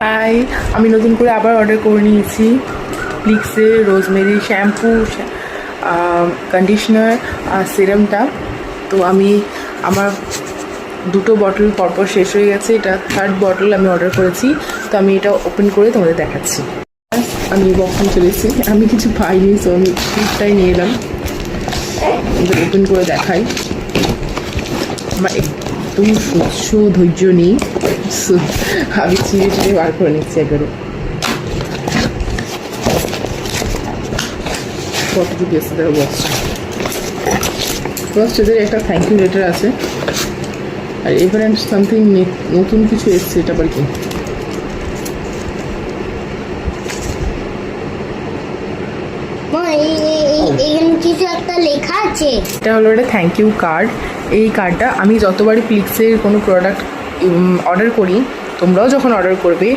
High, আমি নতুন করে আবার অর্ডার করে নিয়েছি প্লিক্সের রোজমেরি শ্যাম্পু, কন্ডিশনার আর সিরামটা। তো আমার দুটো বটল পরপর শেষ হয়ে গেছে, এটা থার্ড বটল আমি অর্ডার করেছি। তো আমি এটা ওপেন করে তোমাদের দেখাচ্ছি। আমি বক্সে চলে এসেছি, আমি কিছু পাইনি, তো আমি ক্লিপটাই নিয়ে এলাম, ওপেন করে দেখাই। আমার একদম স্বচ্ছ ধৈর্য নেই, আমি চিড়ে বার করে নিচ্ছি একবারে। কতটুকু এসে দেওয়া বক্সটাদের একটা থ্যাংক ইউ লেটার আছে। আর এবার সামথিং নতুন কিছু এসছে, এটা আবার কি? কিছু একটা লেখা আছে। এটা হলো একটা থ্যাংক ইউ কার্ড। এই কার্ডটা আমি যতবারই প্লিক্সের কোনো প্রোডাক্ট অর্ডার করি, তোমরাও যখন অর্ডার করবে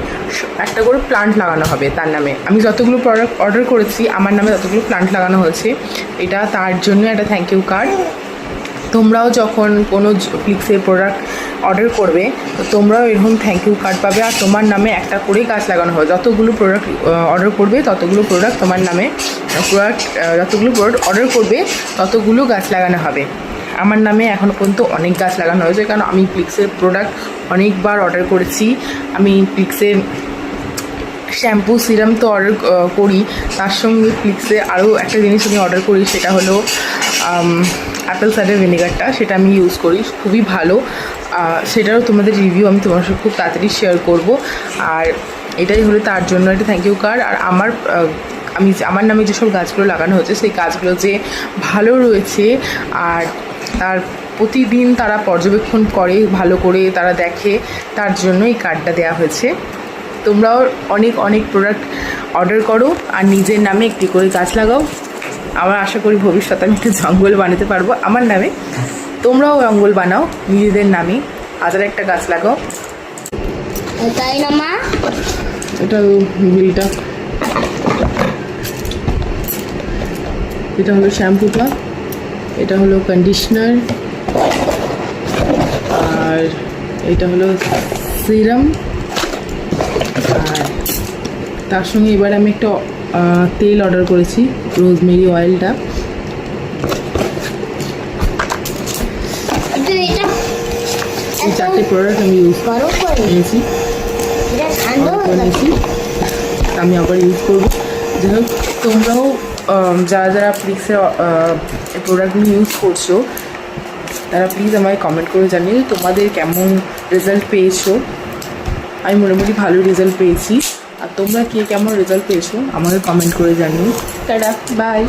একটা করে প্লান্ট লাগানো হবে তার নামে। আমি যতগুলো প্রোডাক্ট অর্ডার করেছি আমার নামে ততগুলো প্লান্ট লাগানো হয়েছে, এটা তার জন্য একটা থ্যাংক ইউ কার্ড। তোমরাও যখন কোনো প্লিক্সের প্রোডাক্ট অর্ডার করবে তো তোমরাও এরকম থ্যাংক ইউ কার্ড পাবে, আর তোমার নামে একটা করেই গাছ লাগানো হবে। যতগুলো প্রোডাক্ট অর্ডার করবে ততগুলো প্রোডাক্ট তোমার নামে যতগুলো প্রোডাক্ট অর্ডার করবে ততগুলো গাছ লাগানো হবে। আমার নামে এখনও পর্যন্ত অনেক গাছ লাগানো হয়েছে, কারণ আমি প্লিক্সের প্রোডাক্ট অনেকবার অর্ডার করেছি। আমি প্লিক্সের শ্যাম্পু সিরাম তো অর্ডার করি, তার সঙ্গে প্লিক্সে আরও একটা জিনিস আমি অর্ডার করি, সেটা হলো অ্যাপেল সাইডার ভিনেগারটা। সেটা আমি ইউজ করি, খুবই ভালো। সেটারও তোমাদের রিভিউ আমি তোমার সাথে খুব তাড়াতাড়ি শেয়ার করব। আর এটাই হলো তার জন্য একটা থ্যাংক ইউ কার্ড। আর আমার নামে যেসব গাছগুলো লাগানো হয়েছে সেই গাছগুলো যে ভালো রয়েছে, আর তার প্রতিদিন তারা পর্যবেক্ষণ করে, ভালো করে তারা দেখে, তার জন্য এই কার্ডটা দেওয়া হয়েছে। তোমরাও অনেক অনেক প্রোডাক্ট অর্ডার করো আর নিজের নামে একটি করে গাছ লাগাও। আমার আশা করি ভবিষ্যতে আমি একটা জঙ্গল বানাতে পারবো আমার নামে। তোমরাও জঙ্গল বানাও নিজেদের নামে, হাজার একটা গাছ লাগাও, তাই না মা? এটা বিলটা, এটা হলো শ্যাম্পুটা, এটা হলো কন্ডিশনার, আর এটা হলো সিরাম। আর তার সঙ্গে এবার আমি একটা তেল অর্ডার করেছি, রোজমেরি অয়েলটা। এই চারটে প্রোডাক্ট আমি ইউজ নিয়েছি, আমি আবার ইউজ করবো। যাই হোক, তোমরাও যারা যারা প্লিক্সের এই প্রোডাক্টগুলো ইউজ করছো তারা প্লিজ আমায় কমেন্ট করে জানিয়ে তোমাদের কেমন রেজাল্ট পেয়েছো। আমি মোটামুটি ভালো রেজাল্ট পেয়েছি, আর তোমরা কে কেমন রেজাল্ট পেয়েছো আমাকে কমেন্ট করে জানিও। Tata, by.